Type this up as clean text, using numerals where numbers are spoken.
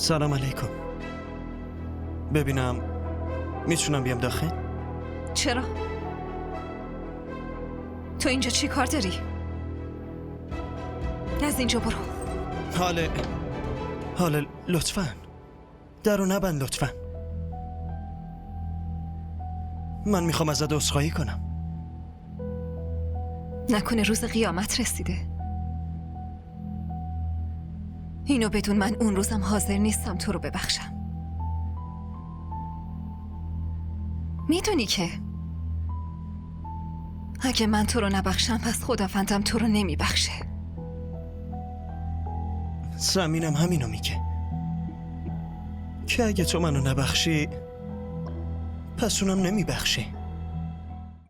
سلام علیکم. ببینم میتونم بیام داخل؟ چرا؟ تو اینجا چی کار داری؟ از اینجا برو. حالا لطفاً درو نبند لطفاً. من میخوام ازت عذرخواهی کنم. نکنه روز قیامت رسیده. اینو بدون من اون روزم حاضر نیستم تو رو ببخشم. میدونی که اگه من تو رو نبخشم پس خداوندم تو رو نمیبخشه. زمینم همینو میگه که اگه تو منو نبخشی پس اونم نمیبخشی.